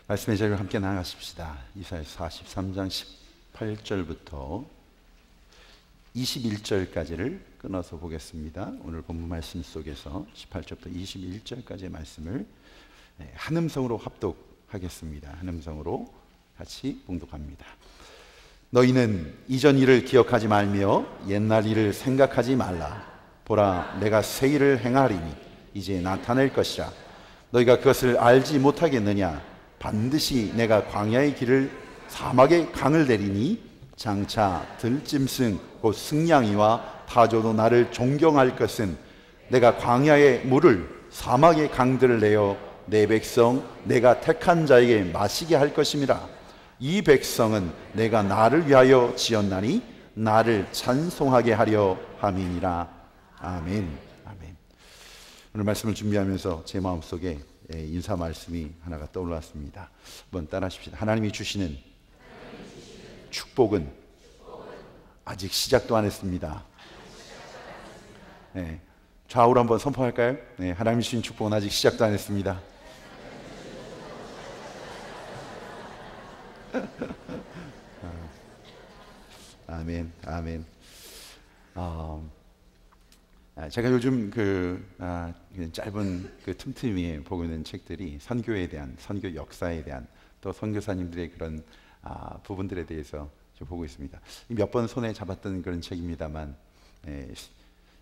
말씀의 자리를 함께 나아가십시다. 이사야서 43장 18절부터 21절까지를 끊어서 보겠습니다. 오늘 본문 말씀 속에서 18절부터 21절까지의 말씀을 한 음성으로 합독하겠습니다. 한 음성으로 같이 봉독합니다. 너희는 이전 일을 기억하지 말며 옛날 일을 생각하지 말라. 보라, 내가 새 일을 행하리니 이제 나타낼 것이라. 너희가 그것을 알지 못하겠느냐? 반드시 내가 광야의 길을 사막의 강을 내리니 장차 들짐승 곧 승냥이와 타조도 나를 존경할 것은 내가 광야의 물을 사막의 강들을 내어 내 백성 내가 택한 자에게 마시게 할 것임이라. 이 백성은 내가 나를 위하여 지었나니 나를 찬송하게 하려 함이니라. 아멘. 아멘. 오늘 말씀을 준비하면서 제 마음속에 인사 말씀이 하나가 떠올랐습니다. 한번 따라하십시다. 하나님이 주시는 축복은 아직 시작도 안 했습니다. 네, 좌우로 한번 선포할까요? 네, 하나님이 주신 축복은 아직 시작도 안 했습니다. 아멘, 아멘. 제가 요즘 짧은 틈틈이에 보고 있는 책들이 선교에 대한, 선교 역사에 대한, 또 선교사님들의 그런 부분들에 대해서 좀 보고 있습니다. 몇 번 손에 잡았던 그런 책입니다만,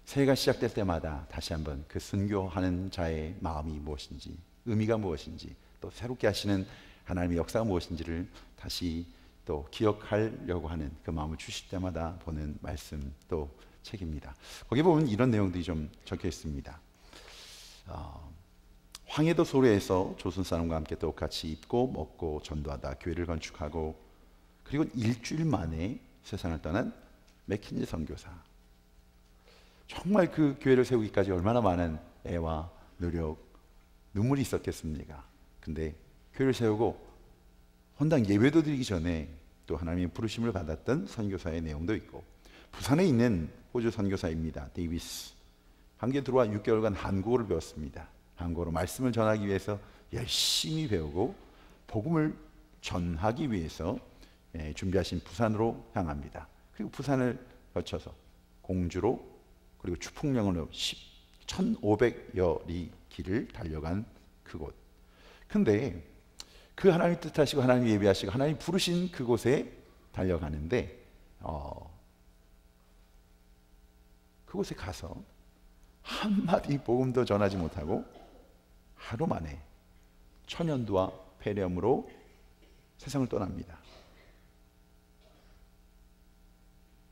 새해가 시작될 때마다 다시 한번 그 선교하는 자의 마음이 무엇인지, 의미가 무엇인지, 또 새롭게 하시는 하나님의 역사가 무엇인지를 다시 또 기억하려고 하는 그 마음을 주실 때마다 보는 말씀 또 책입니다. 거기 보면 이런 내용들이 좀 적혀 있습니다. 황해도 소래에서 조선 사람과 함께 똑같이 입고 먹고 전도하다 교회를 건축하고, 그리고 일주일 만에 세상을 떠난 맥킨지 선교사. 정말 그 교회를 세우기까지 얼마나 많은 애와 노력, 눈물이 있었겠습니까? 근데 교회를 세우고 헌당 예배도 드리기 전에 또 하나님의 부르심을 받았던 선교사의 내용도 있고, 부산에 있는 호주 선교사입니다. 데이비스. 한국에 들어와 6개월간 한국어를 배웠습니다. 한국어로 말씀을 전하기 위해서 열심히 배우고 복음을 전하기 위해서 준비하신 부산으로 향합니다. 그리고 부산을 거쳐서 공주로, 그리고 추풍령으로 1500여리 길을 달려간 그곳. 근데 그 하나님 뜻하시고 하나님 예배하시고 하나님 부르신 그곳에 달려가는데 그곳에 가서 한마디 복음도 전하지 못하고 하루 만에 천연두와 폐렴으로 세상을 떠납니다.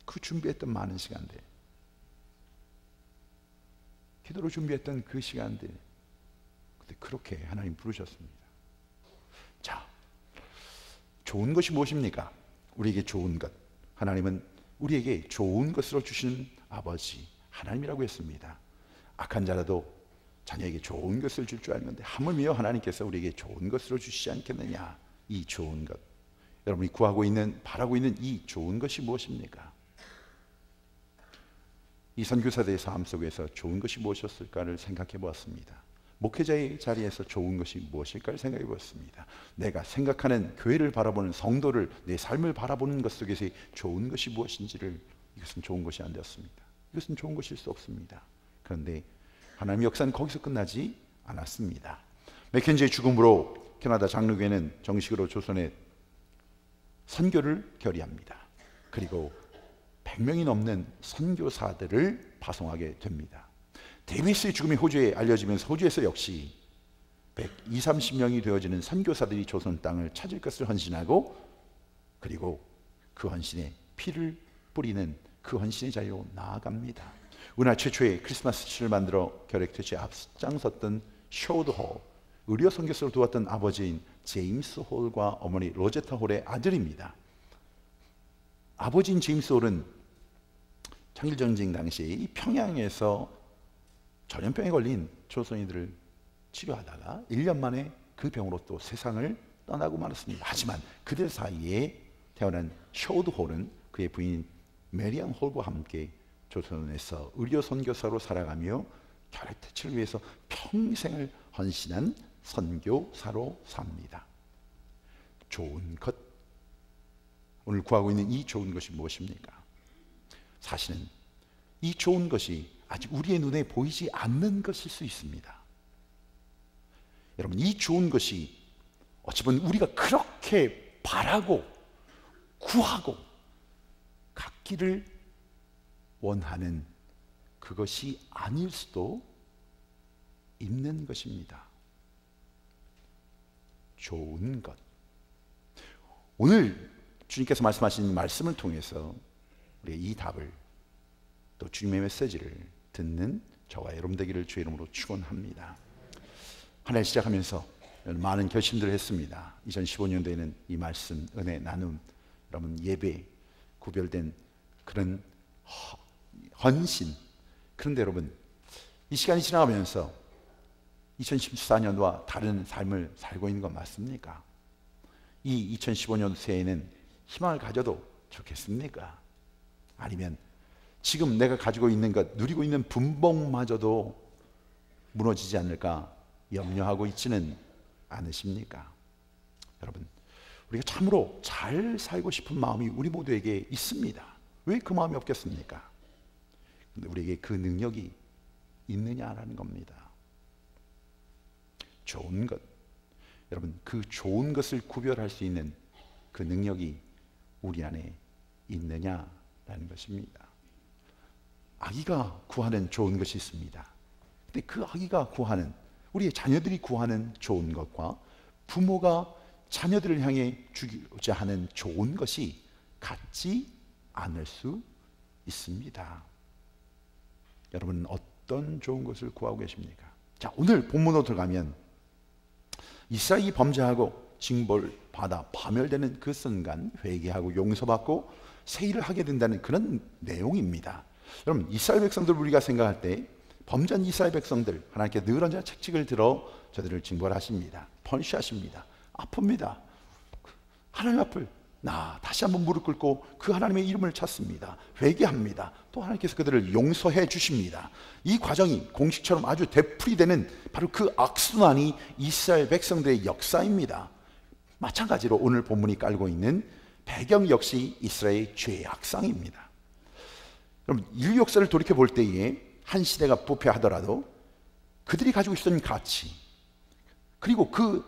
그 준비했던 많은 시간들, 기도로 준비했던 그 시간들, 근데 그렇게 하나님 부르셨습니다. 자, 좋은 것이 무엇입니까? 우리에게 좋은 것. 하나님은 우리에게 좋은 것으로 주시는 아버지 하나님이라고 했습니다. 악한 자라도 자녀에게 좋은 것을 줄 알는데 하물며 하나님께서 우리에게 좋은 것으로 주시지 않겠느냐. 이 좋은 것, 여러분이 구하고 있는, 바라고 있는 이 좋은 것이 무엇입니까? 이 선교사들의 삶 속에서 좋은 것이 무엇이었을까를 생각해 보았습니다. 목회자의 자리에서 좋은 것이 무엇일까를 생각해 보았습니다. 내가 생각하는 교회를 바라보는 성도를, 내 삶을 바라보는 것 속에서의 좋은 것이 무엇인지를, 이것은 좋은 것이 안 되었습니다. 이것은 좋은 것일 수 없습니다. 그런데 하나님의 역사는 거기서 끝나지 않았습니다. 맥켄지의 죽음으로 캐나다 장로교회는 정식으로 조선의 선교를 결의합니다. 그리고 100명이 넘는 선교사들을 파송하게 됩니다. 데이비스의 죽음이 호주에 알려지면서 호주에서 역시 120~130명이 되어지는 선교사들이 조선 땅을 찾을 것을 헌신하고, 그리고 그 헌신에 피를 뿌리는 그 헌신의 자리로 나아갑니다. 우리나라 최초의 크리스마스 트리를 만들어 결핵퇴치에 앞장섰던 쇼드 홀, 의료 선교사로 도왔던 아버지인 제임스 홀과 어머니 로제타 홀의 아들입니다. 아버지인 제임스 홀은 창일전쟁 당시에 이 평양에서 전염병에 걸린 조선인들을 치료하다가 1년 만에 그 병으로 또 세상을 떠나고 말았습니다. 하지만 그들 사이에 태어난 쇼드 홀은 그의 부인 메리안 홀과 함께 조선에서 의료 선교사로 살아가며 결핵퇴치를 위해서 평생을 헌신한 선교사로 삽니다. 좋은 것. 오늘 구하고 있는 이 좋은 것이 무엇입니까? 사실은 이 좋은 것이 아직 우리의 눈에 보이지 않는 것일 수 있습니다. 여러분, 이 좋은 것이 어찌 보면 우리가 그렇게 바라고 구하고 갖기를 원하는 그것이 아닐 수도 있는 것입니다. 좋은 것. 오늘 주님께서 말씀하신 말씀을 통해서 우리가 이 답을, 또 주님의 메시지를 듣는 저와 여러분 되기를 주의 이름으로 축원합니다. 한 해 시작하면서 많은 결심들을 했습니다. 2015년도에는 이 말씀, 은혜, 나눔, 여러분 예배, 구별된 그런 헌신. 그런데 여러분, 이 시간이 지나가면서 2014년도와 다른 삶을 살고 있는 건 맞습니까? 이 2015년 새해에는 희망을 가져도 좋겠습니까? 아니면 지금 내가 가지고 있는 것, 누리고 있는 분봉마저도 무너지지 않을까 염려하고 있지는 않으십니까? 여러분, 우리가 참으로 잘 살고 싶은 마음이 우리 모두에게 있습니다. 왜 그 마음이 없겠습니까? 근데 우리에게 그 능력이 있느냐라는 겁니다. 좋은 것. 여러분, 그 좋은 것을 구별할 수 있는 그 능력이 우리 안에 있느냐라는 것입니다. 아기가 구하는 좋은 것이 있습니다. 근데 그 아기가 구하는, 우리의 자녀들이 구하는 좋은 것과 부모가 자녀들을 향해 주고자 하는 좋은 것이 같지 않을 수 있습니다. 여러분은 어떤 좋은 것을 구하고 계십니까? 자, 오늘 본문으로 들어가면 이스라엘이 범죄하고 징벌받아 파멸되는 그 순간 회개하고 용서받고 새 일을 하게 된다는 그런 내용입니다. 여러분, 이스라엘 백성들 우리가 생각할 때 범죄한 이스라엘 백성들, 하나님께 늘 언제나 책찍을 들어 저들을 징벌하십니다. 펀시하십니다. 아픕니다. 하나님 앞을 다시 한번 무릎 꿇고 그 하나님의 이름을 찾습니다. 회개합니다. 또 하나님께서 그들을 용서해 주십니다. 이 과정이 공식처럼 아주 되풀이되는 바로 그 악순환이 이스라엘 백성들의 역사입니다. 마찬가지로 오늘 본문이 깔고 있는 배경 역시 이스라엘의 죄악상입니다. 그럼 인류 역사를 돌이켜 볼 때에 한 시대가 부패하더라도 그들이 가지고 있었던 가치, 그리고 그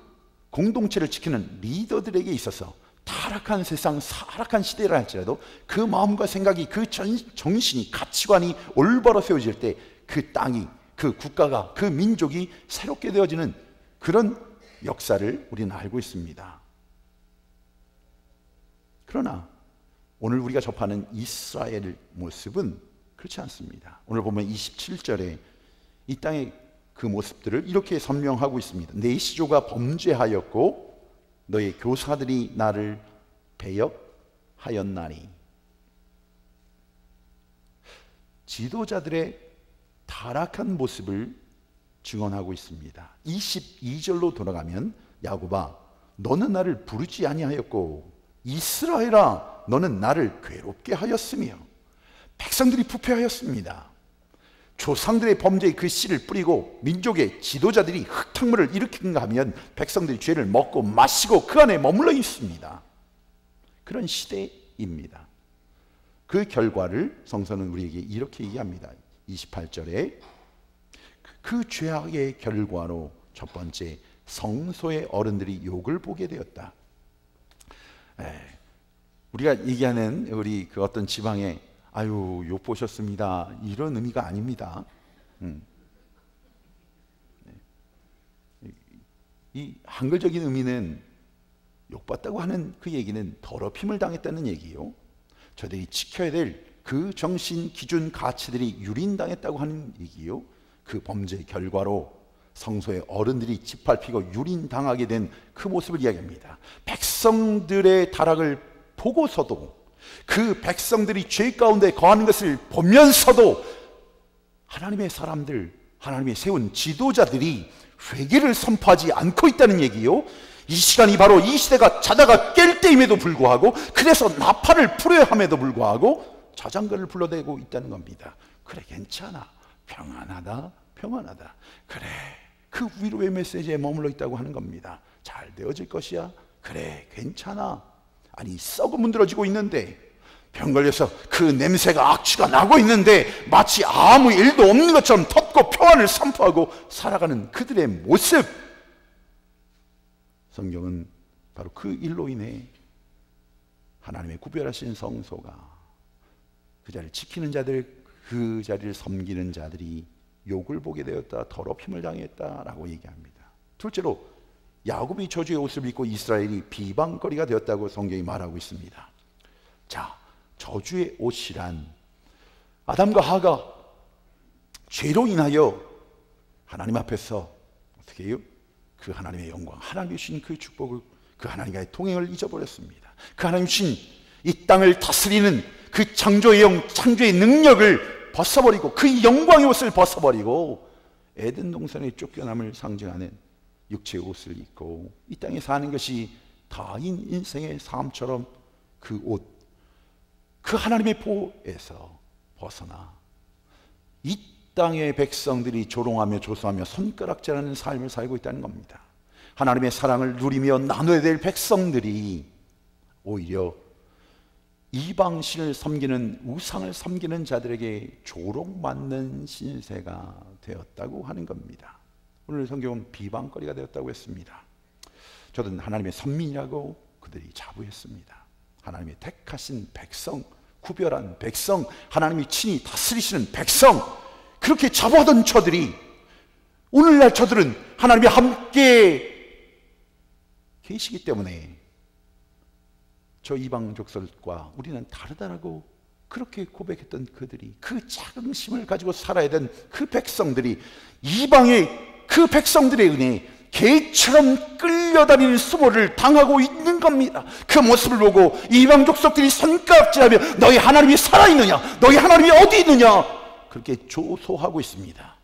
공동체를 지키는 리더들에게 있어서 타락한 세상, 타락한 시대라 할지라도 그 마음과 생각이, 그 정신이, 가치관이 올바로 세워질 때 그 땅이, 그 국가가, 그 민족이 새롭게 되어지는 그런 역사를 우리는 알고 있습니다. 그러나 오늘 우리가 접하는 이스라엘의 모습은 그렇지 않습니다. 오늘 보면 27절에 이 땅의 그 모습들을 이렇게 설명하고 있습니다. 내 시조가 범죄하였고 너의 교사들이 나를 배역하였나니. 지도자들의 타락한 모습을 증언하고 있습니다. 22절로 돌아가면 야곱아 너는 나를 부르지 아니하였고 이스라엘아 너는 나를 괴롭게 하였으며. 백성들이 부패하였습니다. 조상들의 범죄의 그 씨를 뿌리고 민족의 지도자들이 흙탕물을 일으킨가 하면 백성들이 죄를 먹고 마시고 그 안에 머물러 있습니다. 그런 시대입니다. 그 결과를 성서는 우리에게 이렇게 얘기합니다. 28절에 그 죄악의 결과로 첫 번째 성소의 어른들이 욕을 보게 되었다. 우리가 얘기하는 우리 그 어떤 지방에 아유 욕 보셨습니다 이런 의미가 아닙니다. 이 한글적인 의미는 욕봤다고 하는 그 얘기는 더럽힘을 당했다는 얘기요. 저들이 지켜야 될 그 정신, 기준, 가치들이 유린당했다고 하는 얘기요. 그 범죄의 결과로 성소의 어른들이 짓밟히고 유린당하게 된 그 모습을 이야기합니다. 백성들의 타락을 보고서도, 그 백성들이 죄 가운데 거하는 것을 보면서도 하나님의 사람들, 하나님의 세운 지도자들이 회개를 선포하지 않고 있다는 얘기요. 이 시간이 바로 이 시대가 자다가 깰 때임에도 불구하고, 그래서 나팔을 불어야 함에도 불구하고 자장가를 불러대고 있다는 겁니다. 그래, 괜찮아, 평안하다, 평안하다. 그래, 그 위로의 메시지에 머물러 있다고 하는 겁니다. 잘 되어질 것이야. 그래, 괜찮아. 아니, 썩어 문드러지고 있는데, 병 걸려서 그 냄새가 악취가 나고 있는데 마치 아무 일도 없는 것처럼 덮고 평안을 선포하고 살아가는 그들의 모습, 성경은 바로 그 일로 인해 하나님의 구별하신 성소가, 그 자리를 지키는 자들, 그 자리를 섬기는 자들이 욕을 보게 되었다, 더럽힘을 당했다라고 얘기합니다. 둘째로 야곱이 저주의 옷을 입고 이스라엘이 비방거리가 되었다고 성경이 말하고 있습니다. 자, 저주의 옷이란 아담과 하가 죄로 인하여 하나님 앞에서 어떻게 해요? 그 하나님의 영광, 하나님이 주신 그 축복을, 그 하나님과의 동행을 잊어버렸습니다. 그 하나님 주신 이 땅을 다스리는 그 창조의 영, 창조의 능력을 벗어버리고, 그 영광의 옷을 벗어버리고 에덴 동산의 쫓겨남을 상징하는 육체의 옷을 입고 이 땅에 사는 것이 다인 인생의 삶처럼 그 옷, 그 하나님의 보호에서 벗어나 이 땅의 백성들이 조롱하며 조소하며 손가락질하는 삶을 살고 있다는 겁니다. 하나님의 사랑을 누리며 나눠야 될 백성들이 오히려 이방신을 섬기는, 우상을 섬기는 자들에게 조롱받는 신세가 되었다고 하는 겁니다. 오늘 성경은 비방거리가 되었다고 했습니다. 저는 하나님의 선민이라고 그들이 자부했습니다. 하나님의 택하신 백성, 구별한 백성, 하나님이 친히 다스리시는 백성, 그렇게 자부하던 저들이, 오늘날 저들은 하나님이 함께 계시기 때문에 저 이방 족속과 우리는 다르다라고 그렇게 고백했던 그들이, 그 자긍심을 가지고 살아야 된 그 백성들이 이방의 그 백성들의 은혜에 개처럼 끌려다니는 수모를 당하고 있는 겁니다. 그 모습을 보고 이방 족속들이 손가락질하며 너희 하나님이 살아있느냐, 너희 하나님이 어디 있느냐, 그렇게 조소하고 있습니다.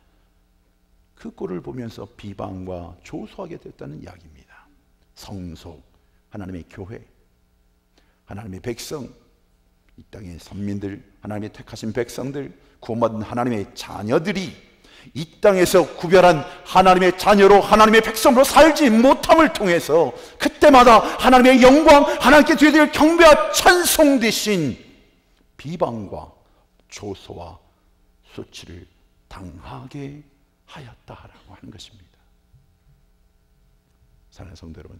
그 꼴을 보면서 비방과 조소하게 됐다는 이야기입니다. 성소, 하나님의 교회, 하나님의 백성, 이 땅의 선민들, 하나님의 택하신 백성들, 구원받은 하나님의 자녀들이 이 땅에서 구별한 하나님의 자녀로, 하나님의 백성으로 살지 못함을 통해서 그때마다 하나님의 영광, 하나님께 드려야 경배와 찬송 대신 비방과 조소와 수치를 당하게 하였다라고 하는 것입니다. 사랑하는 성도 여러분,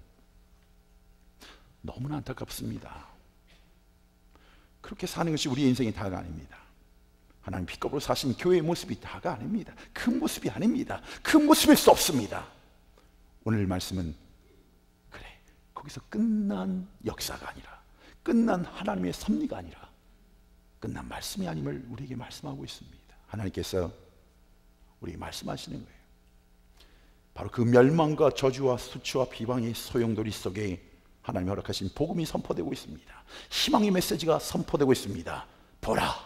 너무나 안타깝습니다. 그렇게 사는 것이 우리 인생의 다가 아닙니다. 하나님 피값으로 사신 교회의 모습이 다가 아닙니다. 그 모습이 아닙니다. 그 모습일 수 없습니다. 오늘 말씀은 그래, 거기서 끝난 역사가 아니라, 끝난 하나님의 섭리가 아니라 끝난 말씀이 아님을 우리에게 말씀하고 있습니다. 하나님께서 우리에게 말씀하시는 거예요. 바로 그 멸망과 저주와 수치와 비방의 소용돌이 속에 하나님이 허락하신 복음이 선포되고 있습니다. 희망의 메시지가 선포되고 있습니다. 보라,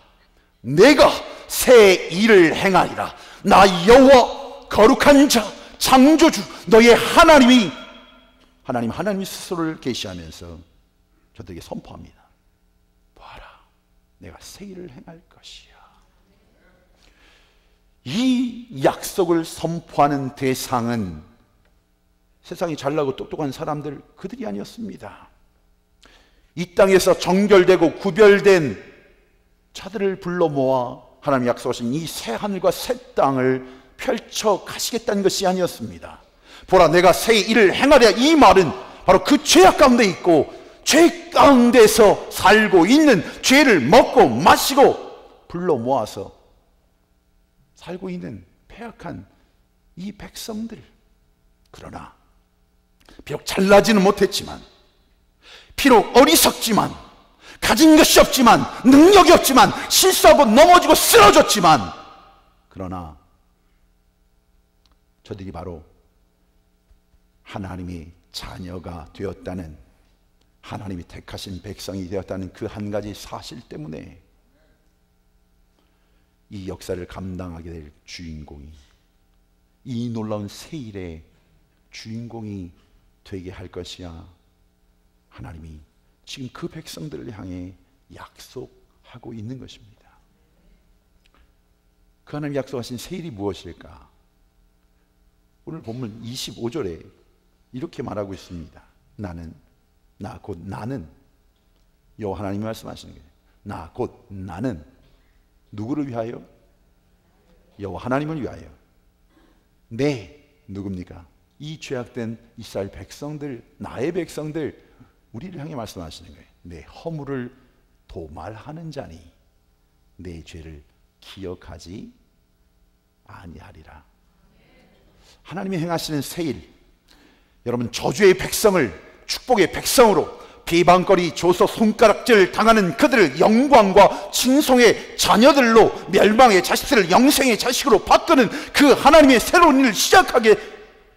내가 새 일을 행하리라. 나 여호와 거룩한 자, 창조주, 너의 하나님이, 하나님이 스스로를 계시하면서 저들에게 선포합니다. 보아라, 내가 새 일을 행할 것이야. 이 약속을 선포하는 대상은 세상이 잘나고 똑똑한 사람들, 그들이 아니었습니다. 이 땅에서 정결되고 구별된 자들을 불러 모아 하나님이 약속하신 이 새 하늘과 새 땅을 펼쳐 가시겠다는 것이 아니었습니다. 보라, 내가 새 일을 행하랴. 이 말은 바로 그 죄악 가운데 있고 죄 가운데서 살고 있는, 죄를 먹고 마시고 불러 모아서 살고 있는 패악한 이 백성들, 그러나 비록 잘나지는 못했지만, 비록 어리석지만, 가진 것이 없지만, 능력이 없지만, 실수하고 넘어지고 쓰러졌지만, 그러나 저들이 바로 하나님의 자녀가 되었다는, 하나님이 택하신 백성이 되었다는 그 한 가지 사실 때문에 이 역사를 감당하게 될 주인공이, 이 놀라운 새 일의 주인공이 되게 할 것이야 하나님이 지금 그 백성들을 향해 약속하고 있는 것입니다. 그 하나님 약속하신 새 일이 무엇일까? 오늘 본문 25절에 이렇게 말하고 있습니다. 나는 나 곧 나는, 여호와 하나님이 말씀하시는 거예요. 나 곧 나는 누구를 위하여? 여호와 하나님을 위하여. 누굽니까? 이 죄악된 이스라엘 백성들, 나의 백성들, 우리를 향해 말씀하시는 거예요. 내 허물을 도말하는 자니 내 죄를 기억하지 아니하리라. 하나님이 행하시는 세일, 여러분 저주의 백성을 축복의 백성으로, 비방거리 줘서 손가락질 당하는 그들을 영광과 칭송의 자녀들로, 멸망의 자식들을 영생의 자식으로 바꾸는 그 하나님의 새로운 일을 시작하게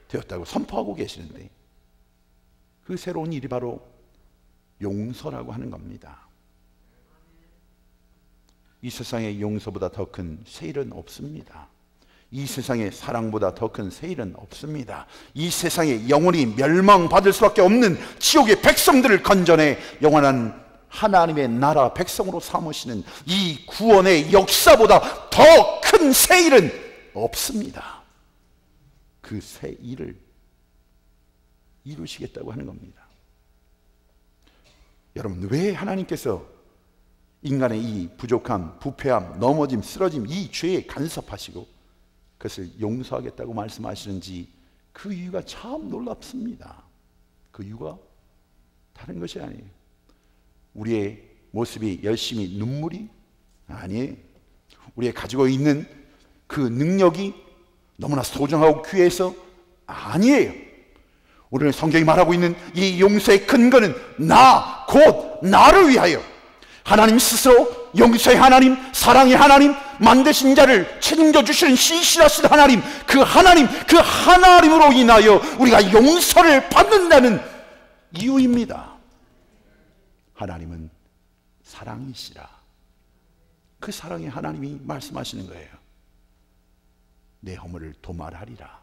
되었다고 선포하고 계시는데, 그 새로운 일이 바로 용서라고 하는 겁니다. 이 세상에 용서보다 더 큰 세일은 없습니다. 이 세상에 사랑보다 더 큰 세일은 없습니다. 이 세상에 영원히 멸망받을 수밖에 없는 지옥의 백성들을 건져내 영원한 하나님의 나라 백성으로 삼으시는 이 구원의 역사보다 더 큰 세일은 없습니다. 그 세일을 이루시겠다고 하는 겁니다. 여러분, 왜 하나님께서 인간의 이 부족함, 부패함, 넘어짐, 쓰러짐, 이 죄에 간섭하시고 그것을 용서하겠다고 말씀하시는지, 그 이유가 참 놀랍습니다. 그 이유가 다른 것이 아니에요. 우리의 모습이 열심히 눈물이 아니에요. 우리가 가지고 있는 그 능력이 너무나 소중하고 귀해서 아니에요. 오늘 성경이 말하고 있는 이 용서의 근거는 나, 곧 나를 위하여, 하나님 스스로 용서의 하나님, 사랑의 하나님, 만드신 자를 책임져 주시는 신실하신 하나님, 그 하나님으로 인하여 우리가 용서를 받는다는 이유입니다. 하나님은 사랑이시라. 그 사랑의 하나님이 말씀하시는 거예요. 내 허물을 도말하리라.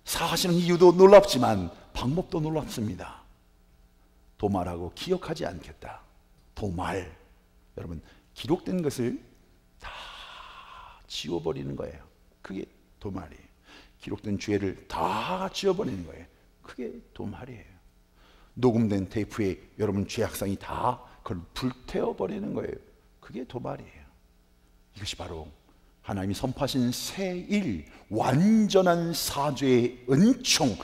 사하시는 이유도 놀랍지만 방법도 놀랍습니다. 도말하고 기억하지 않겠다. 도말, 여러분, 기록된 것을 다 지워버리는 거예요. 그게 도말이에요. 기록된 죄를 다 지워버리는 거예요. 그게 도말이에요. 녹음된 테이프에 여러분 죄악상이 다 그걸 불태워버리는 거예요. 그게 도말이에요. 이것이 바로 하나님이 선포하신 새일, 완전한 사죄의 은총,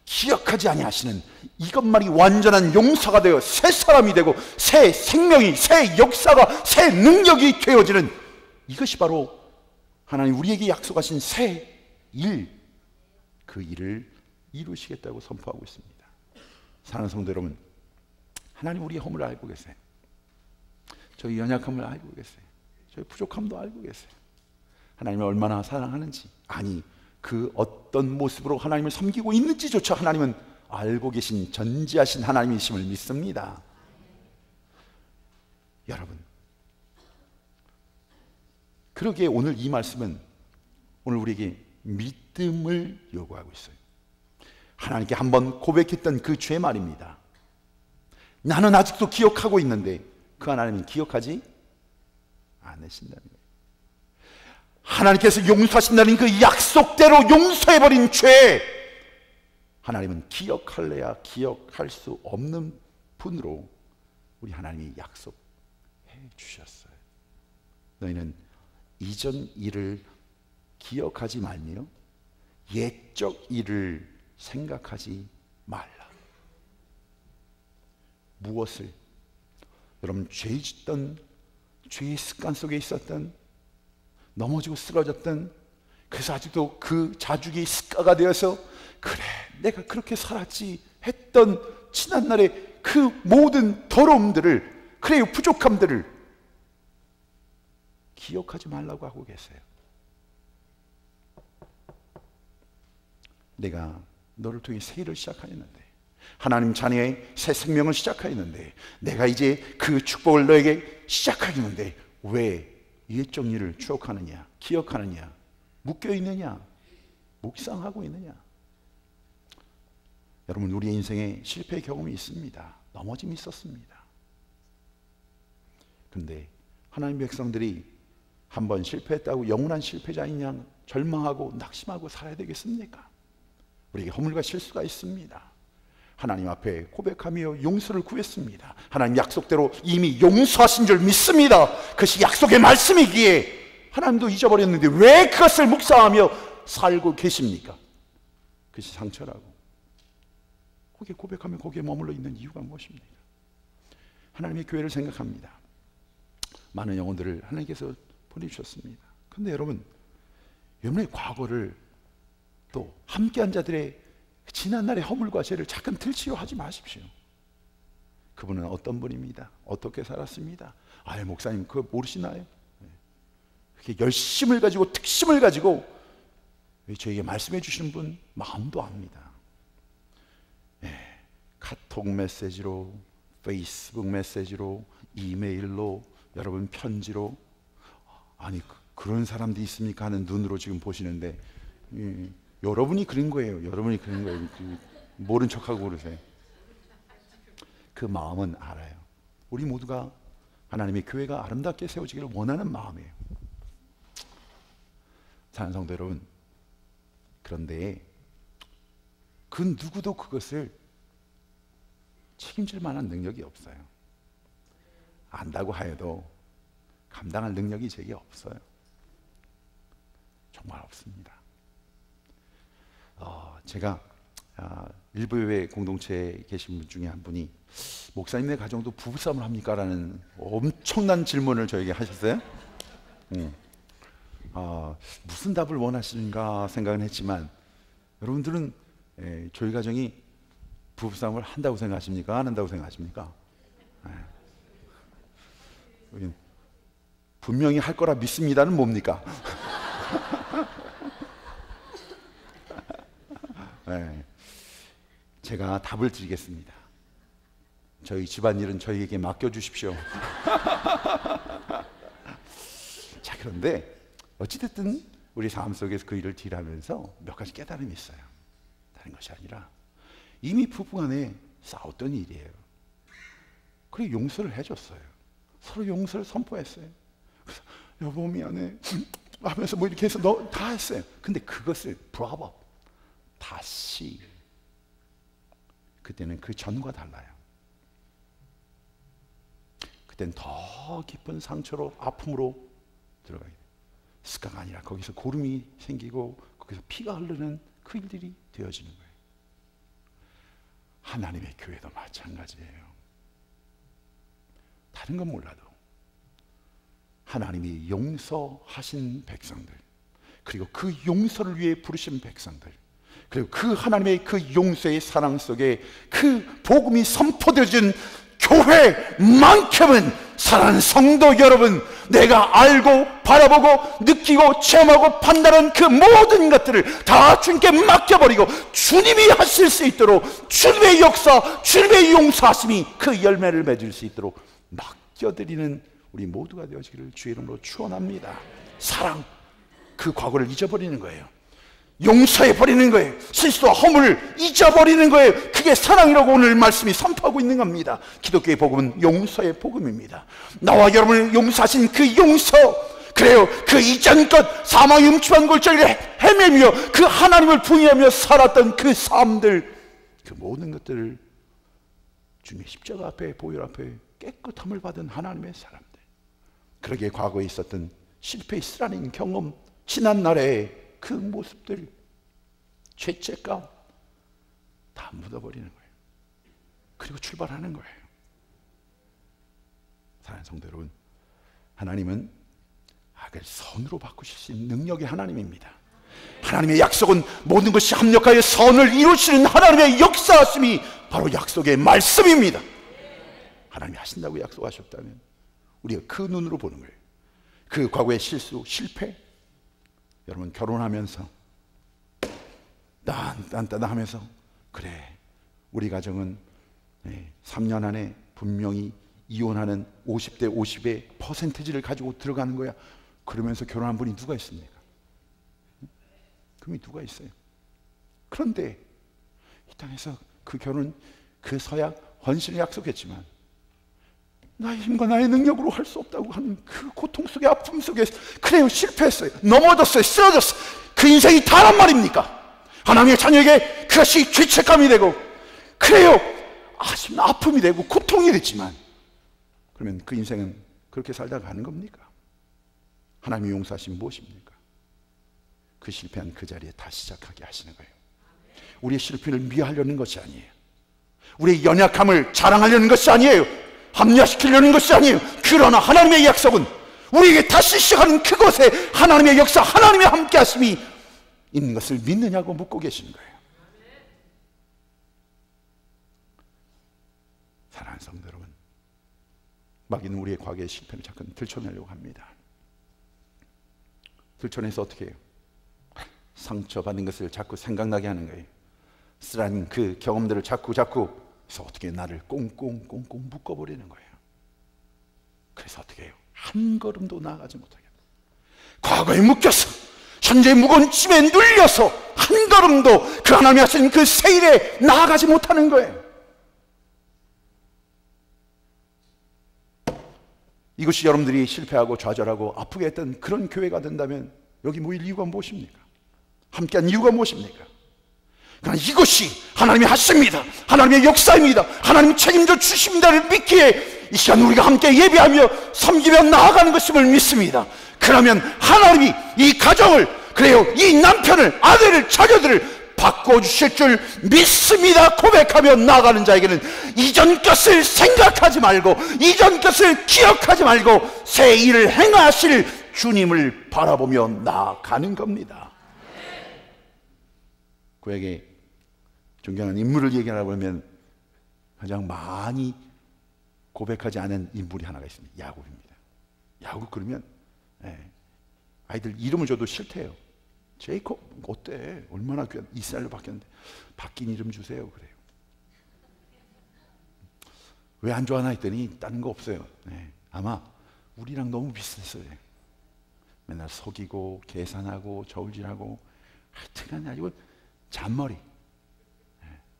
기억하지 아니하시는 이것만이 완전한 용서가 되어 새 사람이 되고 새 생명이, 새 역사가, 새 능력이 되어지는, 이것이 바로 하나님 우리에게 약속하신 새 일, 그 일을 이루시겠다고 선포하고 있습니다. 사랑하는 성도 여러분, 하나님 우리의 허물을 알고 계세요. 저희 연약함을 알고 계세요. 저희 부족함도 알고 계세요. 하나님을 얼마나 사랑하는지, 아니 그 어떤 모습으로 하나님을 섬기고 있는지조차 하나님은 알고 계신 전지하신 하나님이심을 믿습니다. 여러분, 그러기에 오늘 이 말씀은 오늘 우리에게 믿음을 요구하고 있어요. 하나님께 한번 고백했던 그 죄 말입니다. 나는 아직도 기억하고 있는데 그 하나님은 기억하지 않으신다는 거예요. 하나님께서 용서하신다는 그 약속대로 용서해버린 죄, 하나님은 기억할래야 기억할 수 없는 분으로 우리 하나님이 약속해 주셨어요. 너희는 이전 일을 기억하지 말며 옛적 일을 생각하지 말라. 무엇을? 여러분, 죄 짓던, 죄의 습관 속에 있었던, 넘어지고 쓰러졌던, 그래서 아직도 그 자죽이 습가가 되어서 그래 내가 그렇게 살았지 했던 지난날의 그 모든 더러움들을, 그래요, 부족함들을 기억하지 말라고 하고 계세요. 내가 너를 통해 새 일을 시작하였는데, 하나님 자녀의 새 생명을 시작하였는데, 내가 이제 그 축복을 너에게 시작하였는데 왜 옛적 일을 추억하느냐, 기억하느냐, 묶여있느냐, 묵상하고 있느냐. 여러분, 우리의 인생에 실패 경험이 있습니다. 넘어짐이 있었습니다. 그런데 하나님 백성들이 한번 실패했다고 영원한 실패자인 양 절망하고 낙심하고 살아야 되겠습니까? 우리에게 허물과 실수가 있습니다. 하나님 앞에 고백하며 용서를 구했습니다. 하나님 약속대로 이미 용서하신 줄 믿습니다. 그것이 약속의 말씀이기에 하나님도 잊어버렸는데 왜 그것을 묵상하며 살고 계십니까? 그것이 상처라고. 거기에 고백하며 거기에 머물러 있는 이유가 무엇입니까? 하나님의 교회를 생각합니다. 많은 영혼들을 하나님께서 보내주셨습니다. 그런데 여러분의 과거를 또 함께한 자들의 지난날의 허물과 죄를 자꾸 들치려 하지 마십시오. 그분은 어떤 분입니다. 어떻게 살았습니다. 아예 목사님 그거 모르시나요? 그렇게 열심을 가지고 특심을 가지고 저에게 말씀해 주시는 분 마음도 압니다. 카톡 메시지로, 페이스북 메시지로, 이메일로, 여러분 편지로, 아니 그런 사람도 있습니까 하는 눈으로 지금 보시는데 여러분이 그런 거예요. 여러분이 그런 거예요. 모른 척하고 그러세요. 그 마음은 알아요. 우리 모두가 하나님의 교회가 아름답게 세워지기를 원하는 마음이에요. 사랑하는 성도 여러분, 그런데 그 누구도 그것을 책임질 만한 능력이 없어요. 안다고 하여도 감당할 능력이 제게 없어요. 정말 없습니다. 제가 일부의 공동체에 계신 분 중에 한 분이 목사님의 가정도 부부싸움을 합니까? 라는 엄청난 질문을 저에게 하셨어요. 무슨 답을 원하시는가 생각은 했지만 여러분들은 저희 가정이 부부싸움을 한다고 생각하십니까? 안 한다고 생각하십니까? 분명히 할 거라 믿습니다는 뭡니까? 제가 답을 드리겠습니다. 저희 집안일은 저희에게 맡겨주십시오. 자, 그런데 어찌됐든 우리 삶 속에서 그 일을 딜하면서 몇 가지 깨달음이 있어요. 다른 것이 아니라 이미 부부간에 싸웠던 일이에요. 그리고 용서를 해줬어요. 서로 용서를 선포했어요. 그래서 여보 미안해 하면서 뭐 이렇게 해서 다 했어요. 근데 그것을 브라보 다시, 그때는 그 전과 달라요. 그때는 더 깊은 상처로, 아픔으로 들어가게 돼요. 습가가 아니라 거기서 고름이 생기고 거기서 피가 흐르는 그 일들이 되어지는 거예요. 하나님의 교회도 마찬가지예요. 다른 건 몰라도 하나님이 용서하신 백성들, 그리고 그 용서를 위해 부르신 백성들, 그리고 그 하나님의 그 용서의 사랑 속에 그 복음이 선포되어진 교회만큼은 사랑하는 성도 여러분, 내가 알고 바라보고 느끼고 체험하고 판단한 그 모든 것들을 다 주님께 맡겨버리고 주님이 하실 수 있도록, 주님의 역사, 주님의 용서하심이 그 열매를 맺을 수 있도록 맡겨드리는 우리 모두가 되어지기를 주의 이름으로 축원합니다. 사랑, 그 과거를 잊어버리는 거예요. 용서해버리는 거예요. 실수와 허물을 잊어버리는 거예요. 그게 사랑이라고 오늘 말씀이 선포하고 있는 겁니다. 기독교의 복음은 용서의 복음입니다. 나와 여러분을 용서하신 그 용서, 그래요. 그 이전 것, 사망의 음침한 골짜기를 헤매며 그 하나님을 부인하며 살았던 그 삶들, 그 모든 것들을 주님의 십자가 앞에, 보혈 앞에 깨끗함을 받은 하나님의 사람들, 그러기에 과거에 있었던 실패의 쓰라린 경험, 지난날의 그 모습들, 죄책감 다 묻어버리는 거예요. 그리고 출발하는 거예요. 사랑하는 성도 여러분, 하나님은 악을 선으로 바꾸실 수 있는 능력의 하나님입니다. 하나님의 약속은 모든 것이 합력하여 선을 이루시는 하나님의 역사하심이 바로 약속의 말씀입니다. 하나님이 하신다고 약속하셨다면 우리가 그 눈으로 보는 거예요. 그 과거의 실수, 실패, 여러분 결혼하면서 딴딴하면서 그래, 우리 가정은 3년 안에 분명히 이혼하는 50대 50의 퍼센티지를 가지고 들어가는 거야. 그러면서 결혼한 분이 누가 있습니까? 그분이 누가 있어요? 그런데 이 땅에서 그 결혼, 그 서약, 헌신을 약속했지만 나의 힘과 나의 능력으로 할 수 없다고 하는 그 고통 속에, 아픔 속에, 그래요, 실패했어요, 넘어졌어요, 쓰러졌어요. 그 인생이 다란 말입니까? 하나님의 자녀에게 그것이 죄책감이 되고 그래요. 아픔이 되고 고통이 됐지만, 그러면 그 인생은 그렇게 살다 가는 겁니까? 하나님의 용서하심 무엇입니까? 그 실패한 그 자리에 다시 시작하게 하시는 거예요. 우리의 실패를 미화하려는 것이 아니에요. 우리의 연약함을 자랑하려는 것이 아니에요. 합리화시키려는 것이 아니에요. 그러나 하나님의 약속은 우리에게 다시 시작하는 그곳에 하나님의 역사, 하나님의 함께하심이 있는 것을 믿느냐고 묻고 계시는 거예요. 사랑하는 성도 여러분, 마귀는 우리의 과거의 실패를 자꾸 들춰내려고 합니다. 들춰내서 어떻게 해요? 상처받은 것을 자꾸 생각나게 하는 거예요. 쓰라린 그 경험들을 자꾸 그래서 어떻게 나를 꽁꽁 묶어버리는 거예요. 그래서 어떻게 해요? 한 걸음도 나아가지 못하게, 과거에 묶여서 현재의 무거운 짐에 눌려서 한 걸음도 그 하나님이 하신 그 새 일에 나아가지 못하는 거예요. 이것이 여러분들이 실패하고 좌절하고 아프게 했던 그런 교회가 된다면 여기 모일 이유가 무엇입니까? 함께한 이유가 무엇입니까? 그러나 이것이 하나님이 하십니다, 하나님의 역사입니다, 하나님이 책임져 주십니다를 믿기에 이 시간 우리가 함께 예배하며 섬기며 나아가는 것임을 믿습니다. 그러면 하나님이 이 가정을, 그래요, 이 남편을, 아들을, 자녀들을 바꿔주실 줄 믿습니다 고백하며 나아가는 자에게는 이전 것을 생각하지 말고, 이전 것을 기억하지 말고 새 일을 행하실 주님을 바라보며 나아가는 겁니다. 그에게 존경하는 인물을 얘기하라고 하면 가장 많이 고백하지 않은 인물이 하나가 있습니다. 야곱입니다. 야곱 그러면 아이들 이름을 줘도 싫대요. 제이콥 어때? 얼마나 귀한, 이스라엘로 바뀌었는데 바뀐 이름 주세요 그래요. 왜 안 좋아하나 했더니 다른 거 없어요. 아마 우리랑 너무 비슷했어요. 맨날 속이고 계산하고 저울질하고 하여튼간 아니고 잔머리.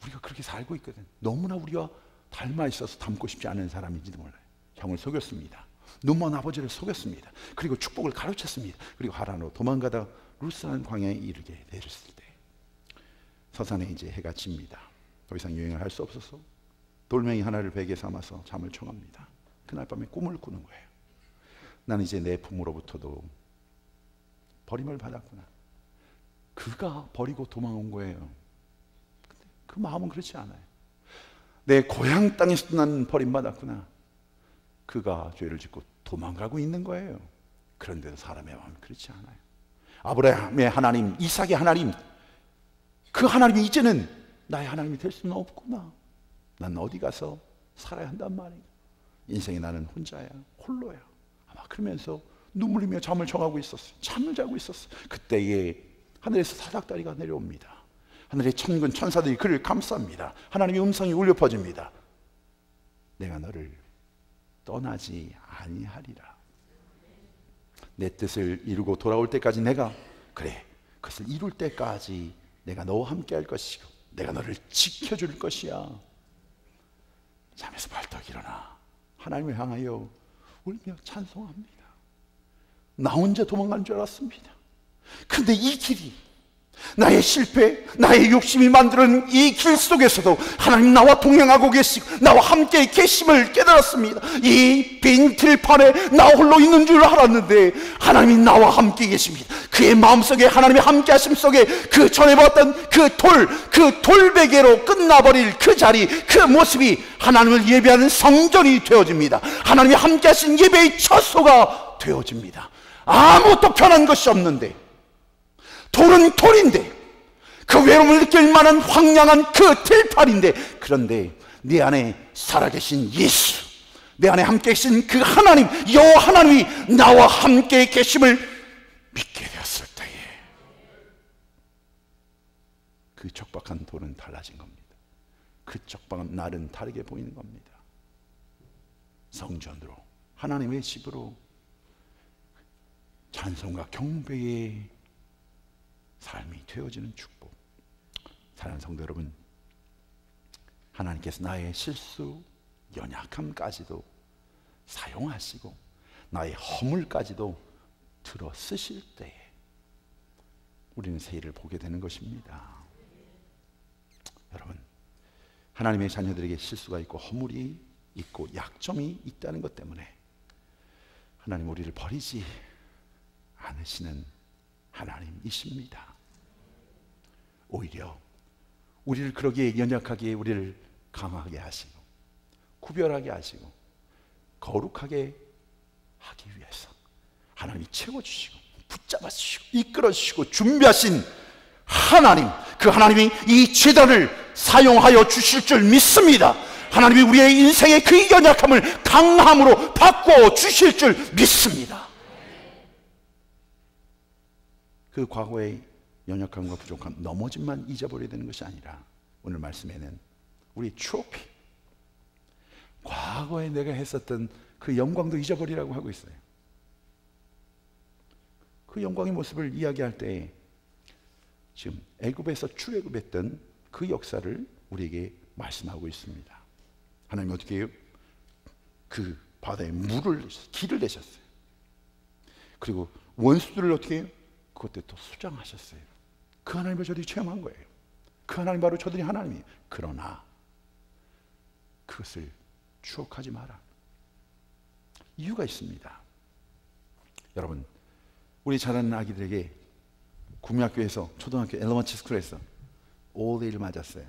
우리가 그렇게 살고 있거든. 너무나 우리와 닮아 있어서 닮고 싶지 않은 사람인지도 몰라요. 형을 속였습니다. 눈먼 아버지를 속였습니다. 그리고 축복을 가로챘습니다. 그리고 하란으로 도망가다 루스란 광야에 이르게 되었을 때 서산에 이제 해가 집니다. 더 이상 여행을 할 수 없어서 돌멩이 하나를 베개 삼아서 잠을 청합니다. 그날 밤에 꿈을 꾸는 거예요. 나는 이제 내 부모로부터도 버림을 받았구나. 그가 버리고 도망온 거예요. 근데 그 마음은 그렇지 않아요. 내 고향 땅에서도 나는 버림받았구나. 그가 죄를 짓고 도망가고 있는 거예요. 그런데도 사람의 마음은 그렇지 않아요. 아브라함의 하나님, 이삭의 하나님, 그 하나님이 이제는 나의 하나님이 될 수는 없구나. 난 어디 가서 살아야 한단 말이야. 인생에 나는 혼자야, 홀로야. 아마 그러면서 눈물 흘리며 잠을 청하고 있었어요. 잠을 자고 있었어요. 그때에 하늘에서 사닥다리가 내려옵니다. 하늘의 천군 천사들이 그를 감쌉니다. 하나님의 음성이 울려 퍼집니다. 내가 너를 떠나지 아니하리라. 내 뜻을 이루고 돌아올 때까지 내가, 그래, 그것을 이룰 때까지 내가 너와 함께 할 것이고 내가 너를 지켜줄 것이야. 잠에서 벌떡 일어나 하나님을 향하여 울며 찬송합니다. 나 혼자 도망가는 줄 알았습니다. 근데 이 길이, 나의 실패, 나의 욕심이 만드는 이 길 속에서도 하나님 나와 동행하고 계시고 나와 함께 계심을 깨달았습니다. 이 빈 들판에 나 홀로 있는 줄 알았는데 하나님이 나와 함께 계십니다. 그의 마음속에 하나님의 함께 하심 속에 그 전에 봤던 그 돌베개로 끝나버릴 그 자리, 그 모습이 하나님을 예배하는 성전이 되어집니다. 하나님이 함께 하신 예배의 처소가 되어집니다. 아무것도 변한 것이 없는데, 돌은 돌인데, 그 외로움을 느낄 만한 황량한 그 들판인데, 그런데 내 안에 살아계신 예수, 내 안에 함께 계신 그 하나님, 여호와 하나님이 나와 함께 계심을 믿게 되었을 때에 그 척박한 돌은 달라진 겁니다. 그 척박한 날은 다르게 보이는 겁니다. 성전으로, 하나님의 집으로 찬송과 경배의 삶이 되어지는 축복. 사랑하는 성도 여러분, 하나님께서 나의 실수, 연약함까지도 사용하시고 나의 허물까지도 들어 쓰실 때에 우리는 새 일을 보게 되는 것입니다. 여러분, 하나님의 자녀들에게 실수가 있고 허물이 있고 약점이 있다는 것 때문에 하나님 우리를 버리지 않으시는 하나님이십니다. 오히려 우리를 그러기에 연약하게 우리를 강하게 하시고 구별하게 하시고 거룩하게 하기 위해서 하나님이 채워주시고 붙잡아주시고 이끌어주시고 준비하신 하나님, 그 하나님이 이 제단을 사용하여 주실 줄 믿습니다. 하나님이 우리의 인생의 그 연약함을 강함으로 바꿔 주실 줄 믿습니다. 그 과거의 연약함과 부족함, 넘어짐만 잊어버려야 되는 것이 아니라 오늘 말씀에는 우리 추억이, 과거에 내가 했었던 그 영광도 잊어버리라고 하고 있어요. 그 영광의 모습을 이야기할 때 지금 애굽에서 출애굽했던 그 역사를 우리에게 말씀하고 있습니다. 하나님 어떻게 해요? 그 바다에 물을, 길을 내셨어요. 그리고 원수들을 어떻게 해요? 그것도 또 수장하셨어요. 그 하나님을 저들이 체험한 거예요. 그 하나님 바로 저들이 하나님이에요. 그러나 그것을 추억하지 마라. 이유가 있습니다. 여러분, 우리 자라는 아기들에게 구미학교에서, 초등학교 엘러먼트 스쿨에서 올데이를 맞았어요.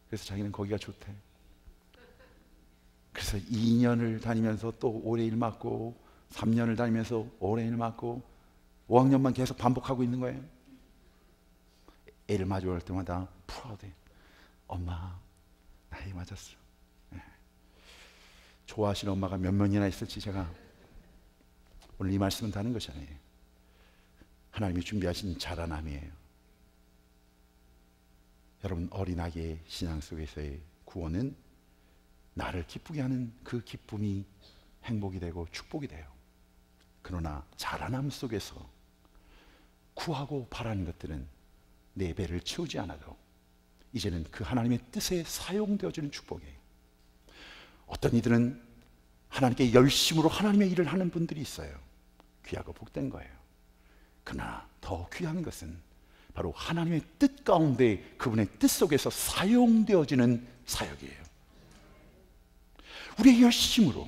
그래서 자기는 거기가 좋대. 그래서 2년을 다니면서 또 올데이를 맞고 3년을 다니면서 올데이를 맞고 5학년만 계속 반복하고 있는 거예요. 애를 마주할 때마다 프라우드. 엄마, 나 애 맞았어. 좋아하시는 엄마가 몇 명이나 있을지 제가 오늘 이 말씀은 다른 것이 아니에요. 하나님이 준비하신 자라남이에요. 여러분, 어린아이의 신앙 속에서의 구원은 나를 기쁘게 하는 그 기쁨이 행복이 되고 축복이 돼요. 그러나 자라남 속에서 구하고 바라는 것들은 내 배를 채우지 않아도 이제는 그 하나님의 뜻에 사용되어지는 축복이에요. 어떤 이들은 하나님께 열심으로 하나님의 일을 하는 분들이 있어요. 귀하고 복된 거예요. 그러나 더 귀한 것은 바로 하나님의 뜻 가운데 그분의 뜻 속에서 사용되어지는 사역이에요. 우리의 열심으로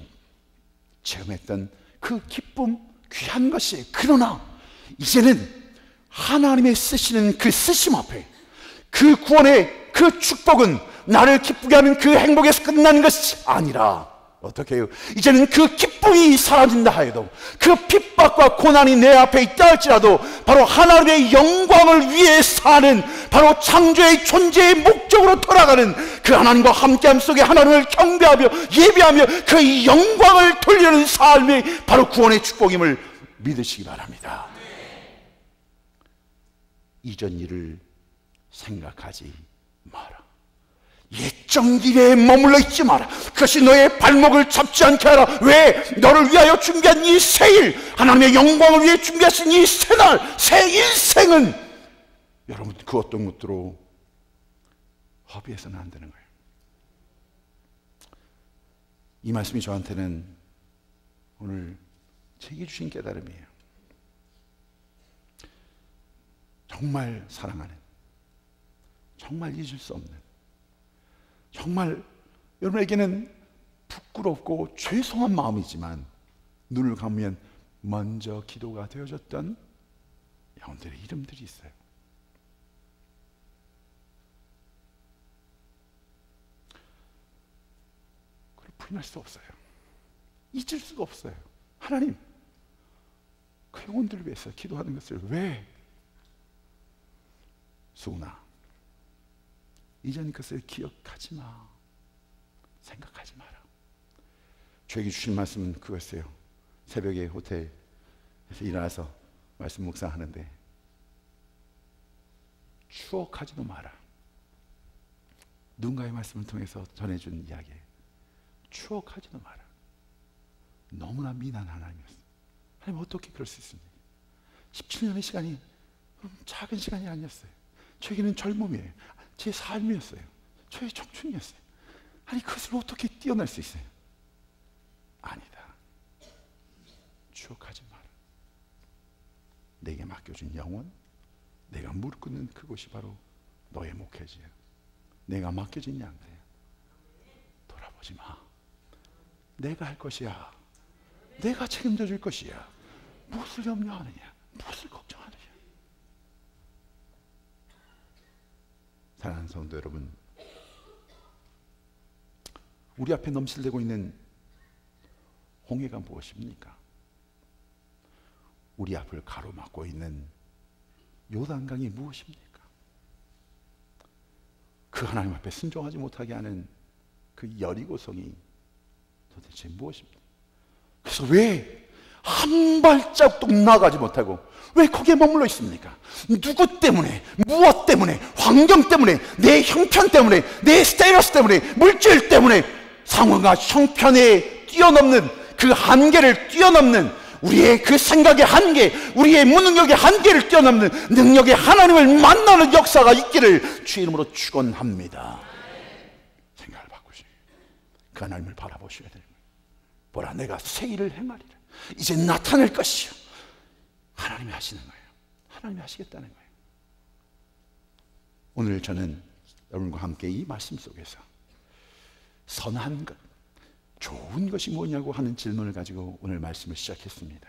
체험했던 그 기쁨, 귀한 것이에요. 그러나 이제는 하나님의 쓰시는 그 쓰심 앞에 그 구원의 그 축복은 나를 기쁘게 하는 그 행복에서 끝나는 것이 아니라 어떻게 해요? 이제는 그 기쁨이 사라진다 하여도 그 핍박과 고난이 내 앞에 있다 할지라도 바로 하나님의 영광을 위해 사는, 바로 창조의 존재의 목적으로 돌아가는 그 하나님과 함께함 속에 하나님을 경배하며 예배하며 그 영광을 돌리는 삶이 바로 구원의 축복임을 믿으시기 바랍니다. 이전 일을 생각하지 마라. 옛적 일에 머물러 있지 마라. 그것이 너의 발목을 잡지 않게 하라. 왜? 너를 위하여 준비한 이 새일, 하나님의 영광을 위해 준비하신 이 새날, 새 인생은 여러분 그 어떤 것들로 허비해서는 안 되는 거예요. 이 말씀이 저한테는 오늘 제게 주신 깨달음이에요. 정말 사랑하는, 정말 잊을 수 없는, 정말 여러분에게는 부끄럽고 죄송한 마음이지만 눈을 감으면 먼저 기도가 되어졌던 영혼들의 이름들이 있어요. 그걸 부인할 수 없어요. 잊을 수가 없어요. 하나님, 그 영혼들을 위해서 기도하는 것을 왜? 수은아, 이전 것을 기억하지 마. 생각하지 마라. 저에게 주신 말씀은 그것이에요. 새벽에 호텔에서 일어나서 말씀 묵상하는데 추억하지도 마라. 누군가의 말씀을 통해서 전해준 이야기예요. 추억하지도 마라. 너무나 미난 하나님이었어요. 하나님 어떻게 그럴 수 있습니까? 17년의 시간이 작은 시간이 아니었어요. 저에게는 젊음이에요. 제 삶이었어요. 저의 청춘이었어요. 아니 그것을 어떻게 뛰어날 수 있어요? 아니다. 추억하지 마라. 내게 맡겨준 영혼, 내가 무릎 꿇는 그곳이 바로 너의 목회지야. 내가 맡겨진 양들이야. 걱정하지 마. 내가 할 것이야. 내가 책임져 줄 것이야. 무엇을 염려하느냐? 무엇을 걱정하느냐? 사랑하는 성도 여러분, 우리 앞에 넘실대고 있는 홍해가 무엇입니까? 우리 앞을 가로막고 있는 요단강이 무엇입니까? 그 하나님 앞에 순종하지 못하게 하는 그 여리고성이 도대체 무엇입니까? 그래서 왜 한 발자국도 나아가지 못하고 왜 거기에 머물러 있습니까? 누구 때문에, 무엇 때문에, 환경 때문에, 내 형편 때문에, 내 스테이러스 때문에, 물질 때문에 상황과 형편에 뛰어넘는 그 한계를 뛰어넘는 우리의 그 생각의 한계, 우리의 무능력의 한계를 뛰어넘는 능력의 하나님을 만나는 역사가 있기를 주의 이름으로 축원합니다. 생각을 바꾸시고 그 하나님을 바라보셔야 됩니다. 보라, 내가 새 일을 행하리라. 이제 나타낼 것이요. 하나님이 하시는 거예요. 하나님이 하시겠다는 거예요. 오늘 저는 여러분과 함께 이 말씀 속에서 선한 것, 좋은 것이 뭐냐고 하는 질문을 가지고 오늘 말씀을 시작했습니다.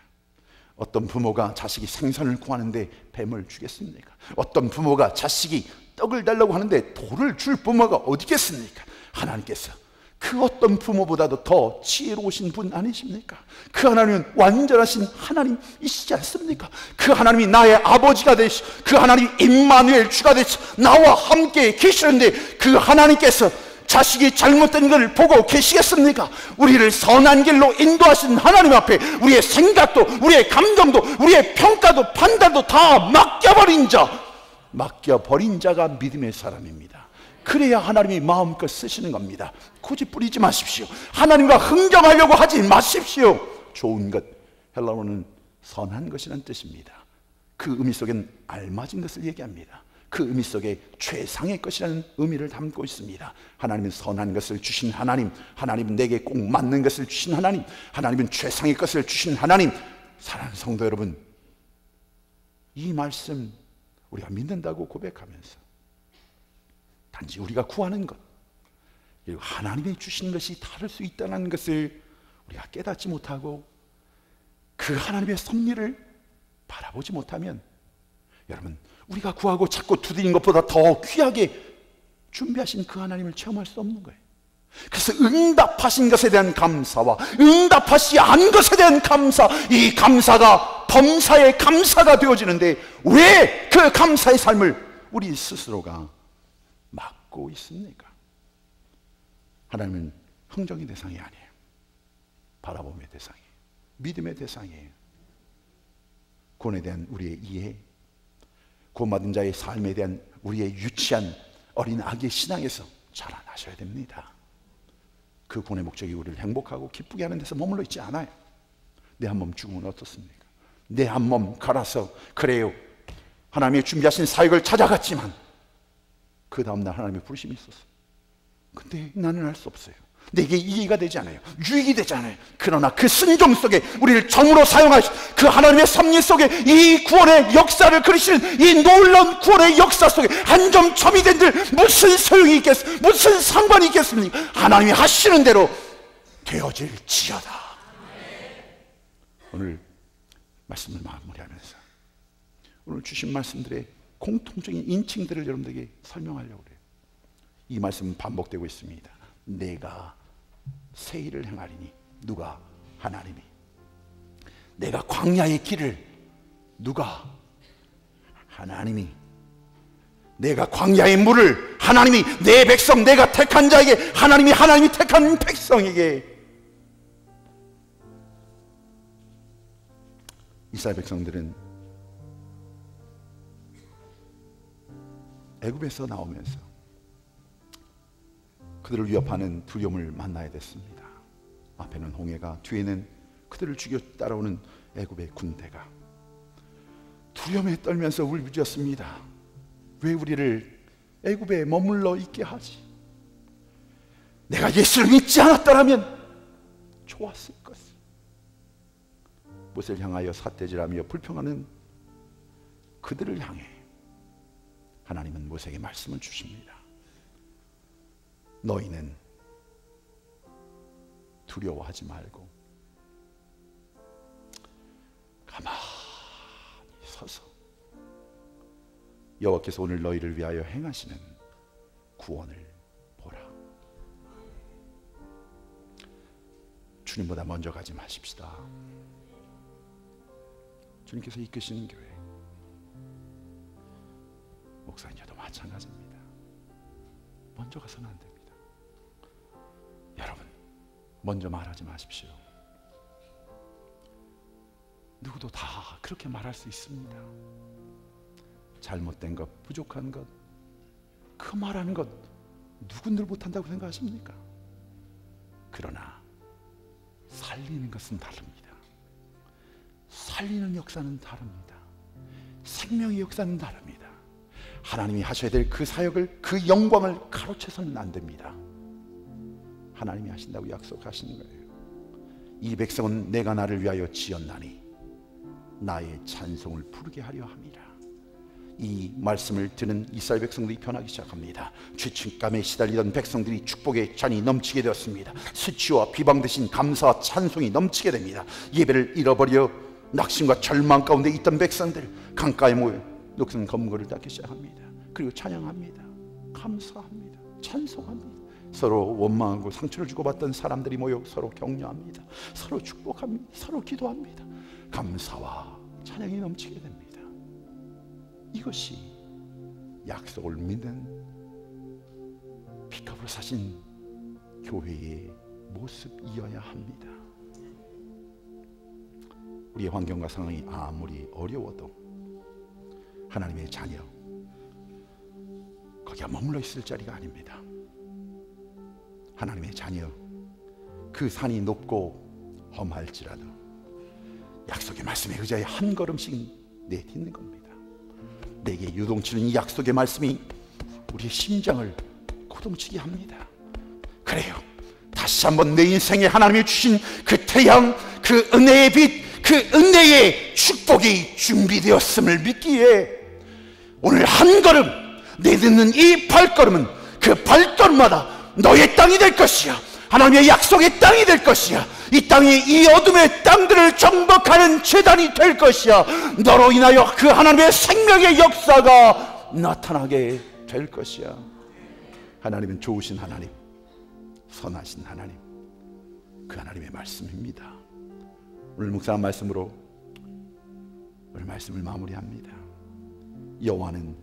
어떤 부모가 자식이 생선을 구하는데 뱀을 주겠습니까? 어떤 부모가 자식이 떡을 달라고 하는데 돌을 줄 부모가 어디겠습니까? 하나님께서 그 어떤 부모보다도 더 지혜로우신 분 아니십니까? 그 하나님은 완전하신 하나님이시지 않습니까? 그 하나님이 나의 아버지가 되시, 그 하나님이 임마누엘 주가 되시 나와 함께 계시는데 그 하나님께서 자식이 잘못된 것을 보고 계시겠습니까? 우리를 선한 길로 인도하신 하나님 앞에 우리의 생각도, 우리의 감정도, 우리의 평가도, 판단도 다 맡겨버린 자가 믿음의 사람입니다. 그래야 하나님이 마음껏 쓰시는 겁니다. 고집 부리지 마십시오. 하나님과 흥정하려고 하지 마십시오. 좋은 것, 헬라어는 선한 것이라는 뜻입니다. 그 의미 속엔 알맞은 것을 얘기합니다. 그 의미 속에 최상의 것이라는 의미를 담고 있습니다. 하나님은 선한 것을 주신 하나님, 하나님은 내게 꼭 맞는 것을 주신 하나님, 하나님은 최상의 것을 주신 하나님. 사랑하는 성도 여러분, 이 말씀 우리가 믿는다고 고백하면서 단지 우리가 구하는 것, 그리고 하나님이 주신 것이 다를 수 있다는 것을 우리가 깨닫지 못하고 그 하나님의 섭리를 바라보지 못하면 여러분, 우리가 구하고 찾고 두드린 것보다 더 귀하게 준비하신 그 하나님을 체험할 수 없는 거예요. 그래서 응답하신 것에 대한 감사와 응답하시 않은 것에 대한 감사, 이 감사가 범사의 감사가 되어지는데 왜 그 감사의 삶을 우리 스스로가 막고 있습니까? 하나님은 흥정의 대상이 아니에요. 바라봄의 대상이에요. 믿음의 대상이에요. 구원에 대한 우리의 이해, 구원받은 자의 삶에 대한 우리의 유치한 어린 아기의 신앙에서 자라나셔야 됩니다. 그 구원의 목적이 우리를 행복하고 기쁘게 하는 데서 머물러 있지 않아요. 내 한 몸 죽으면 어떻습니까? 내 한 몸 갈아서 그래요, 하나님의 준비하신 사역을 찾아갔지만 그 다음날 하나님의 부르심이 있었어요. 근데 나는 알 수 없어요. 내게 이해가 되지 않아요. 유익이 되지 않아요. 그러나 그 순종 속에 우리를 점으로 사용하신 그 하나님의 섭리 속에 이 구원의 역사를 그리시는 이 놀라운 구원의 역사 속에 한 점 첨이 된들 무슨 소용이 있겠습니까? 무슨 상관이 있겠습니까? 하나님이 하시는 대로 되어질지어다. 오늘 말씀을 마무리하면서 오늘 주신 말씀들의 공통적인 인칭들을 여러분들에게 설명하려고 그래요. 이 말씀은 반복되고 있습니다. 내가 새 일을 행하리니, 누가? 하나님이. 내가 광야의 길을, 누가? 하나님이. 내가 광야의 물을, 하나님이. 내 백성, 내가 택한 자에게, 하나님이 택한 백성에게. 이스라엘 백성들은 애굽에서 나오면서 그들을 위협하는 두려움을 만나야 됐습니다. 앞에는 홍해가, 뒤에는 그들을 죽여 따라오는 애굽의 군대가. 두려움에 떨면서 울부짖었습니다. 왜 우리를 애굽에 머물러 있게 하지? 내가 예수를 믿지 않았더라면 좋았을 것을. 모세를 향하여 삿대질하며 불평하는 그들을 향해 하나님은 모세에게 말씀을 주십니다. 너희는 두려워하지 말고 가만히 서서 여호와께서 오늘 너희를 위하여 행하시는 구원을 보라. 주님보다 먼저 가지 마십시다. 주님께서 이끄시는 교회, 목사님도 마찬가지입니다. 먼저 가서는 안 됩니다. 여러분, 먼저 말하지 마십시오. 누구도 다 그렇게 말할 수 있습니다. 잘못된 것, 부족한 것, 그 말하는 것 누군들 못한다고 생각하십니까? 그러나 살리는 것은 다릅니다. 살리는 역사는 다릅니다. 생명의 역사는 다릅니다. 하나님이 하셔야 될 그 사역을, 그 영광을 가로채서는 안 됩니다. 하나님이 하신다고 약속하시는 거예요. 이 백성은 내가 나를 위하여 지었나니 나의 찬송을 부르게 하려 함이라. 이 말씀을 듣는 이스라엘 백성들이 변하기 시작합니다. 죄책감에 시달리던 백성들이 축복의 잔이 넘치게 되었습니다. 수치와 비방 대신 감사와 찬송이 넘치게 됩니다. 예배를 잃어버려 낙심과 절망 가운데 있던 백성들 강가에 모여 녹슨 검거를 닦기 시작합니다. 그리고 찬양합니다. 감사합니다. 찬송합니다. 서로 원망하고 상처를 주고받던 사람들이 모여 서로 격려합니다. 서로 축복합니다. 서로 기도합니다. 감사와 찬양이 넘치게 됩니다. 이것이 약속을 믿는 피카브로 사신 교회의 모습이어야 합니다. 우리의 환경과 상황이 아무리 어려워도 하나님의 자녀, 거기가 머물러 있을 자리가 아닙니다. 하나님의 자녀, 그 산이 높고 험할지라도 약속의 말씀에 의지하여 한 걸음씩 내딛는 겁니다. 내게 요동치는 이 약속의 말씀이 우리의 심장을 고동치게 합니다. 그래요, 다시 한번 내 인생에 하나님이 주신 그 태양, 그 은혜의 빛, 그 은혜의 축복이 준비되었음을 믿기에 오늘 한 걸음 내딛는 이 발걸음은 그 발걸음마다 너의 땅이 될 것이야. 하나님의 약속의 땅이 될 것이야. 이 땅이 이 어둠의 땅들을 정복하는 제단이 될 것이야. 너로 인하여 그 하나님의 생명의 역사가 나타나게 될 것이야. 하나님은 좋으신 하나님, 선하신 하나님, 그 하나님의 말씀입니다. 오늘 묵상한 말씀으로 오늘 말씀을 마무리합니다. 여호와는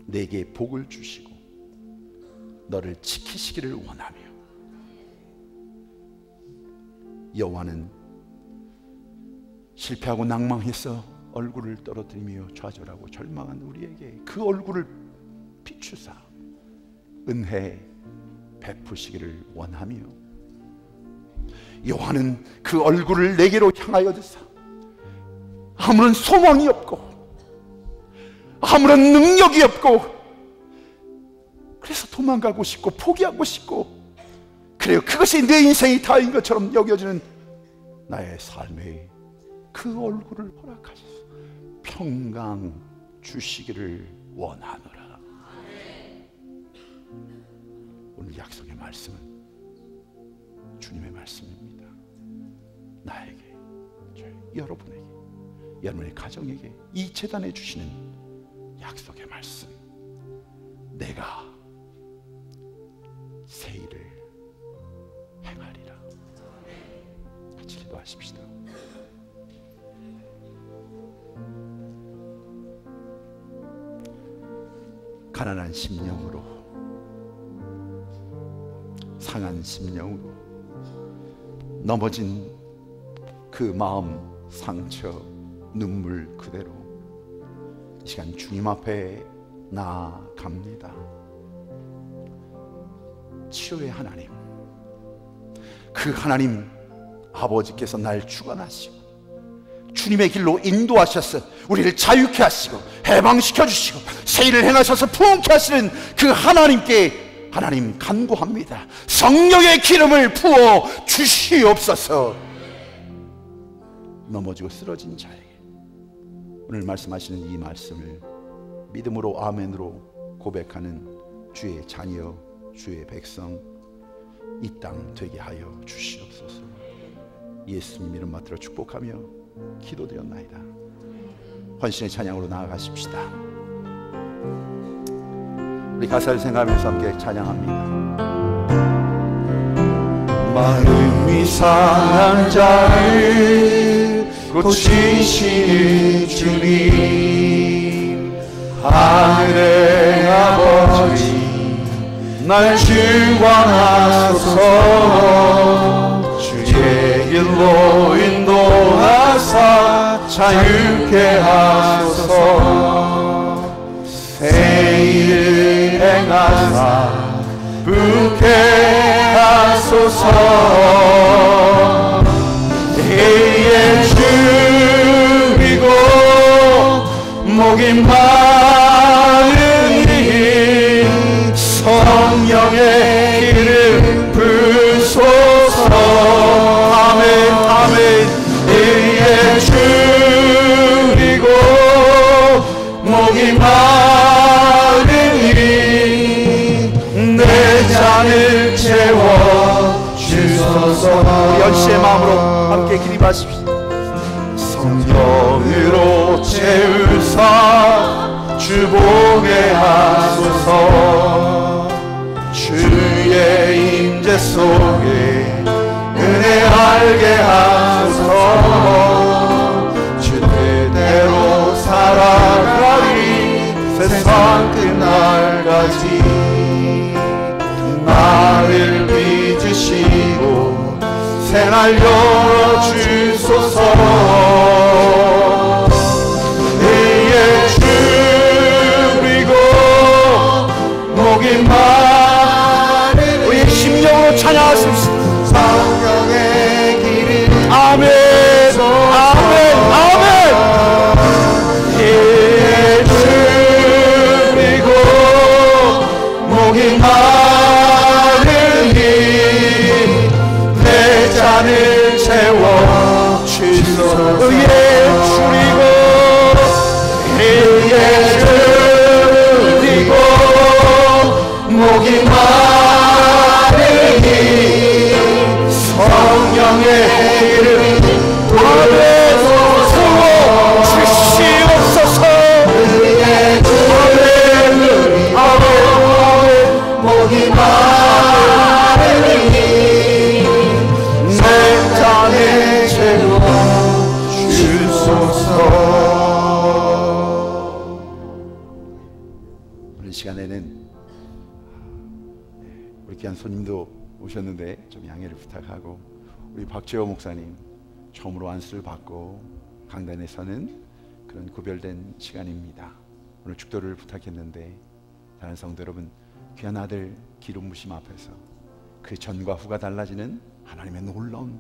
내게 복을 주시고 너를 지키시기를 원하며, 여호와는 실패하고 낭망해서 얼굴을 떨어뜨리며 좌절하고 절망한 우리에게 그 얼굴을 비추사 은혜 베푸시기를 원하며, 여호와는 그 얼굴을 내게로 향하여 드사 아무런 소망이 없고 아무런 능력이 없고 그래서 도망가고 싶고 포기하고 싶고, 그래요, 그것이 내 인생이 다인 것처럼 여겨지는 나의 삶의 그 얼굴을 허락하셔서 평강 주시기를 원하노라. 오늘 약속의 말씀은 주님의 말씀입니다. 나에게, 여러분에게, 여러분의 가정에게 이 재단에 주시는 약속의 말씀, 내가 새 일을 행하리라. 같이 기도하십시다. 가난한 심령으로, 상한 심령으로, 넘어진 그 마음, 상처, 눈물 그대로 이 시간 주님 앞에 나아갑니다. 치료의 하나님, 그 하나님 아버지께서 날 주관하시고 주님의 길로 인도하셔서 우리를 자유케 하시고 해방시켜 주시고 새 일을 행하셔서 부흥케 하시는 그 하나님께 하나님 간구합니다. 성령의 기름을 부어 주시옵소서. 넘어지고 쓰러진 자에게 오늘 말씀하시는 이 말씀을 믿음으로 아멘으로 고백하는 주의 자녀, 주의 백성, 이 땅 되게 하여 주시옵소서. 예수님 이름 받들어 축복하며 기도드렸나이다. 헌신의 찬양으로 나아가십시다. 우리 가사를 생각하면서 함께 찬양합니다. 마음이 상한 자를 고치시는 주님, 하늘의 아버지 날 주관하소서. 주의 길로 인도하사 자유케 하소서. 새 일을 행하사 부케 하소서. 해에 줄이고 목이 마르니 성령의 기름 부으소서. 아멘 아멘. 해에 줄이고 목이 마르니 내 잔을 채워 주소서. 연시의 마음으로 함께 기립하십시오. 성령으로 채우사 주보게 하소서. 주의 임재 속에 은혜 알게 하소서. 주 뜻대로 살아가리 세상 끝날까지. 나를 빚으시고 새날 열어주소서. 의에 줄이고 목이 마르니 우리의 심령으로 찬양하십시오. 성령의 길이 아멘 아멘 아멘. 의에 줄이고 목이 마르니 내 잔을 채워 주소서. 의에 줄이고 의에 줄이고 목이 마르니 성령의 이름 도와주소서. 주시옵소서. 의에 줄이고 목이 마르니 내 잔을 채워 주소서. 오늘 시간에는 우리 귀한 손님도 오셨는데 좀 양해를 부탁하고, 우리 박재호 목사님 처음으로 안수를 받고 강단에 서는 그런 구별된 시간입니다. 오늘 축도를 부탁했는데 다른 성도 여러분, 귀한 아들 기름 부심 앞에서 그 전과 후가 달라지는 하나님의 놀라운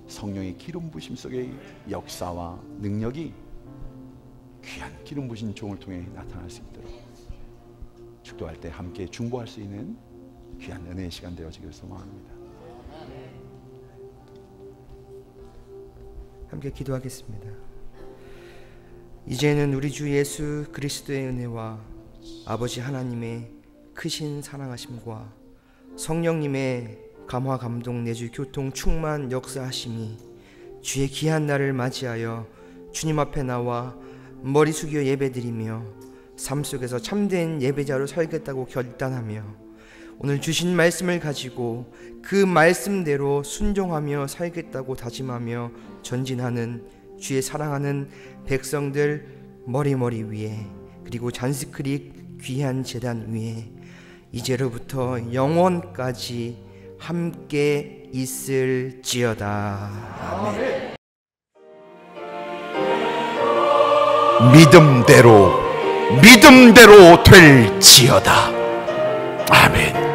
성령의 기름 부심 속의 역사와 능력이 귀한 기름 부신 종을 통해 나타날 수 있도록 축도할 때 함께 중보할 수 있는 귀한 은혜의 시간 되어지길 소망합니다. 함께 기도하겠습니다. 이제는 우리 주 예수 그리스도의 은혜와 아버지 하나님의 크신 사랑하심과 성령님의 감화 감동 내주 교통 충만 역사하심이 주의 귀한 날을 맞이하여 주님 앞에 나와 머리 숙여 예배드리며 삶 속에서 참된 예배자로 살겠다고 결단하며 오늘 주신 말씀을 가지고 그 말씀대로 순종하며 살겠다고 다짐하며 전진하는 주의 사랑하는 백성들 머리 위에, 그리고 잔스크릭 귀한 제단 위에 이제로부터 영원까지 함께 있을지어다. 아멘. 믿음대로 될지어다. 아멘.